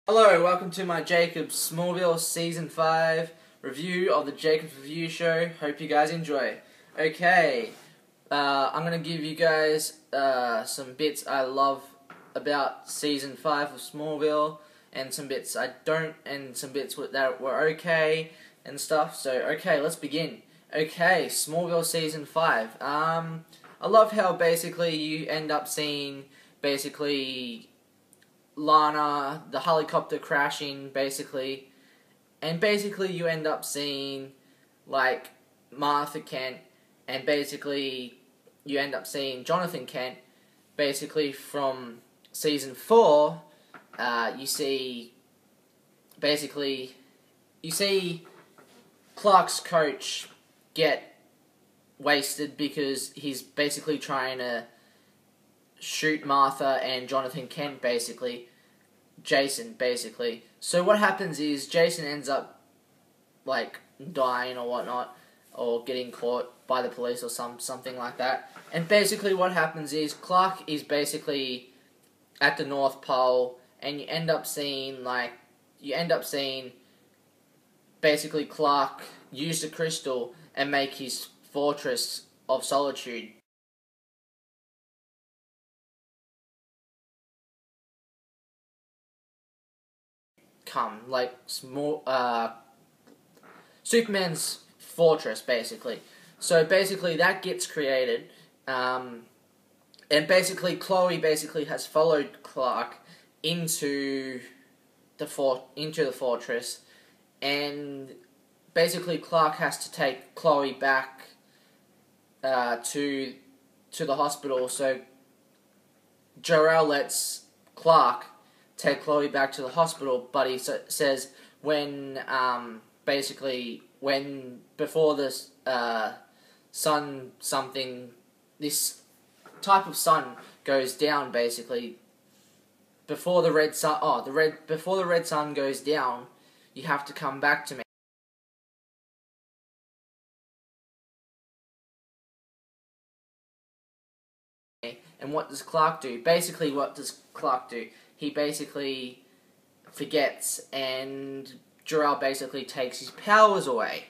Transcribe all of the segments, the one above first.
Hello, welcome to my Jacob's Smallville Season 5 review of the Jacob's Review Show. Hope you guys enjoy. Okay, I'm going to give you guys some bits I love about Season 5 of Smallville, and some bits I don't, and some bits that were okay, and stuff. So, okay, let's begin. Okay, Smallville Season 5. I love how basically you end up seeing basically Lana, the helicopter crashing, basically, and basically you end up seeing, like, Martha Kent, and basically you end up seeing Jonathan Kent, basically from Season 4, you see Clark's coach get wasted because he's basically trying to shoot Martha and Jonathan Kent, Jason, basically. So what happens is Jason ends up, like, dying or whatnot, or getting caught by the police or something like that. And basically what happens is Clark is basically at the North Pole, and you end up seeing basically Clark use the crystal and make his fortress of solitude. Like small Superman's fortress, basically. So basically that gets created, and basically Chloe has followed Clark into the fortress, and basically Clark has to take Chloe back to the hospital. So Jor-El lets Clark take Chloe back to the hospital, but he says when before this this type of sun goes down, basically before the red sun goes down, you have to come back to me. And what does Clark do? Basically, what does Clark do? He basically forgets, and Jor-El basically takes his powers away.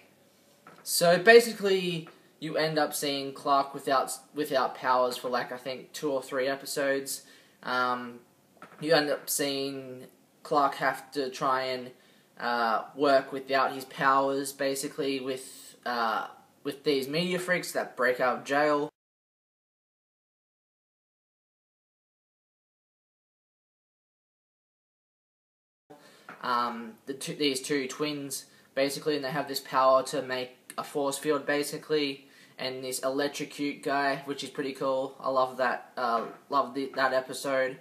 So basically, you end up seeing Clark without powers for, like, I think 2 or 3 episodes. You end up seeing Clark have to try and work without his powers, basically with these media freaks that break out of jail. These two twins, basically, and they have this power to make a force field, basically, and this electrocute guy, which is pretty cool. I love that. That episode.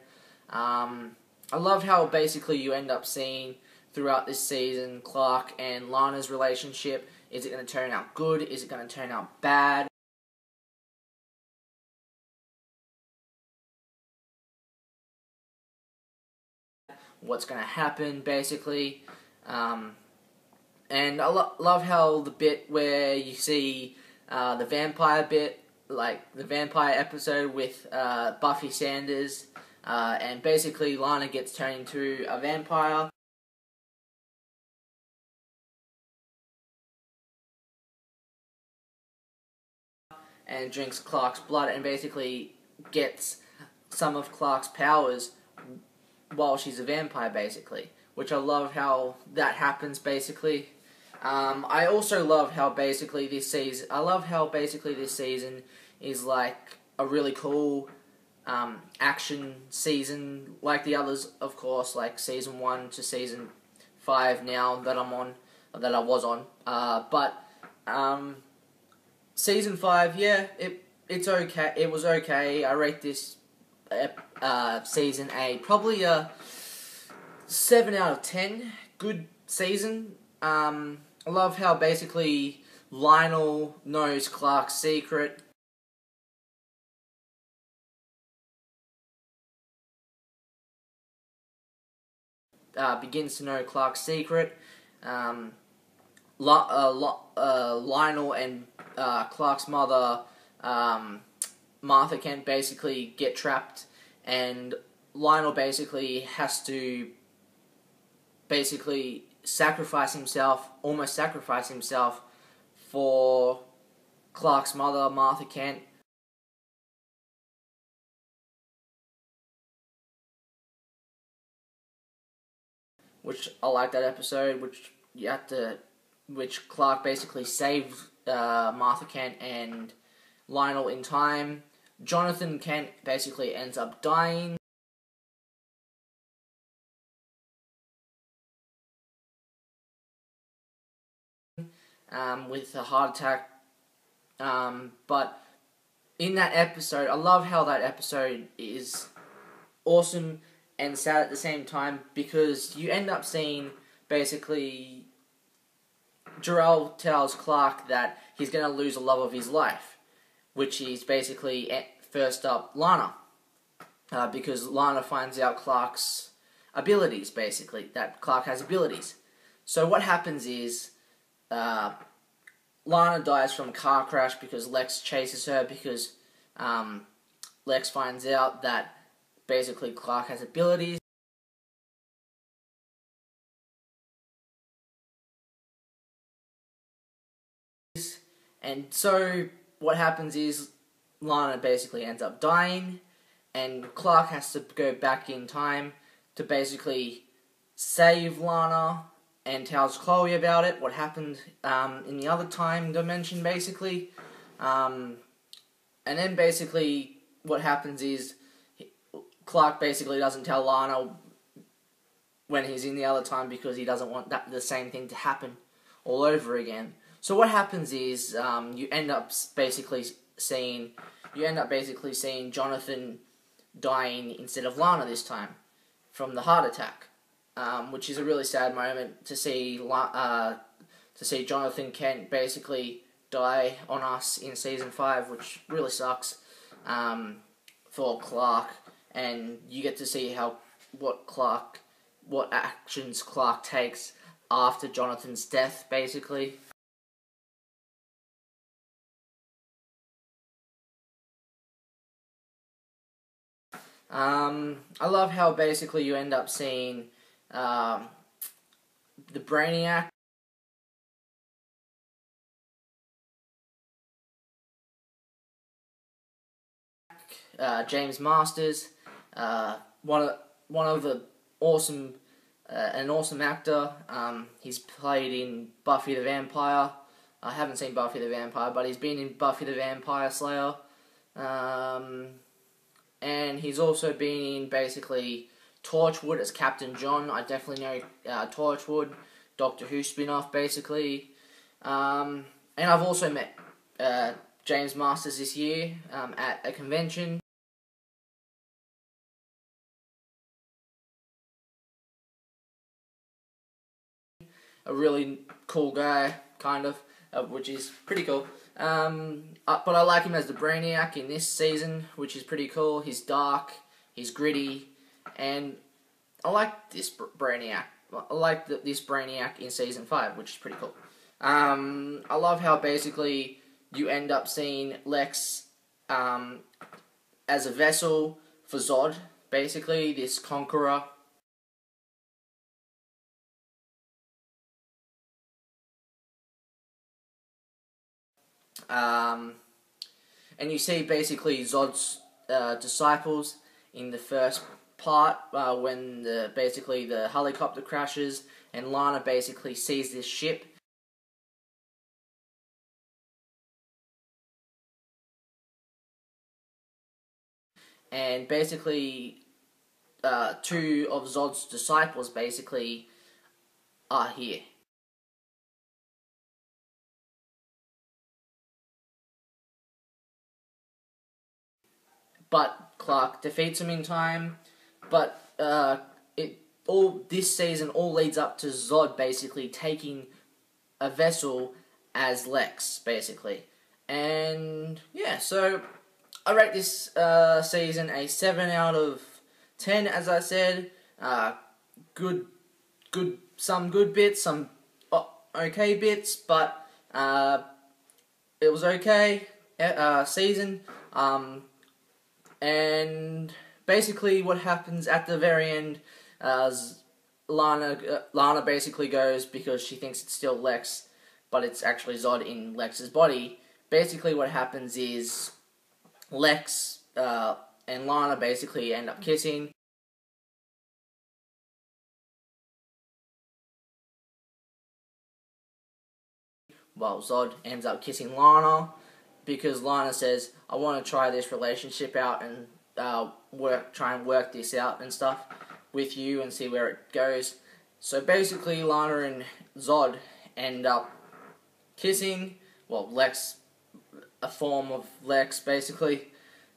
I love how basically you end up seeing throughout this season Clark and Lana's relationship. Is it going to turn out good? Is it going to turn out bad? What's going to happen, basically. And I love how the bit where you see the vampire bit, like the vampire episode with Buffy Sanders, and basically Lana gets turned into a vampire. And drinks Clark's blood, and basically gets some of Clark's powers while she's a vampire, basically. Which I love how that happens, basically. I also love how basically this season is like a really cool action season, like the others, of course, like Season 1 to Season 5 now that I was on. But Season 5, yeah, it's okay. It was okay. I rate this Season A probably a 7 out of 10. Good season. I love how basically Lionel knows Clark's secret. Begins to know Clark's secret. Lionel and Clark's mother, Martha Kent, basically get trapped, and Lionel basically has to basically almost sacrifice himself for Clark's mother, Martha Kent. Which I like that episode, which Clark basically saved Martha Kent and Lionel in time. Jonathan Kent basically ends up dying. With a heart attack. But in that episode, I love how that episode is awesome and sad at the same time, because you end up seeing basically Jor-El tells Clark that he's going to lose the love of his life, which is basically, first up, Lana. Because Lana finds out Clark's abilities, basically, that Clark has abilities. So what happens is, Lana dies from a car crash because Lex chases her, because Lex finds out that basically Clark has abilities. And so what happens is Lana basically ends up dying, and Clark has to go back in time to basically save Lana, and tells Chloe about it, what happened in the other time dimension, basically. And then basically what happens is Clark basically doesn't tell Lana when he's in the other time, because he doesn't want the same thing to happen all over again. So what happens is you end up basically seeing Jonathan dying instead of Lana this time from the heart attack. Which is a really sad moment to see Jonathan Kent basically die on us in season 5, which really sucks for Clark, and you get to see what actions Clark takes after Jonathan's death, basically. I love how basically you end up seeing the Brainiac, James Masters, one of the awesome, an awesome actor. He's played in Buffy the Vampire. I haven't seen Buffy the Vampire, but he's been in Buffy the Vampire Slayer. And he's also been in basically Torchwood as Captain John. I definitely know Torchwood, Doctor Who spin-off, basically. And I've also met James Masters this year at a convention. A really cool guy, kind of, which is pretty cool. But I like him as the Brainiac in this season, which is pretty cool. He's dark, he's gritty, and I like this Brainiac. I like this Brainiac in season 5, which is pretty cool. I love how basically you end up seeing Lex as a vessel for Zod, basically, this conqueror. And you see basically Zod's disciples in the first part when basically the helicopter crashes and Lana basically sees this ship. And basically 2 of Zod's disciples basically are here. But Clark defeats him in time. But this season all leads up to Zod basically taking a vessel as Lex, basically. And yeah, so I rate this season a 7 out of 10, as I said. Some good bits, some okay bits, but it was okay season. And basically what happens at the very end, Lana basically goes, because she thinks it's still Lex, but it's actually Zod in Lex's body. Basically what happens is Lex and Lana basically end up kissing. Well, Zod ends up kissing Lana because Lana says, I want to try this relationship out and try and work this out and stuff with you and see where it goes. So basically Lana and Zod end up kissing. Well, Lex, a form of Lex basically,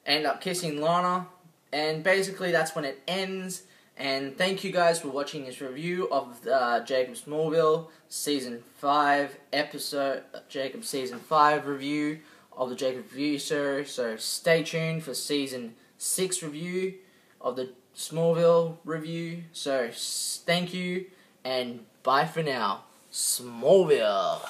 end up kissing Lana, and basically that's when it ends. And thank you guys for watching this review of Jacob Smallville Season 5 episode, Jacob Season 5 review of the Jacob Review Show. So stay tuned for Season 6 review of the Smallville review. So thank you, and bye for now. Smallville.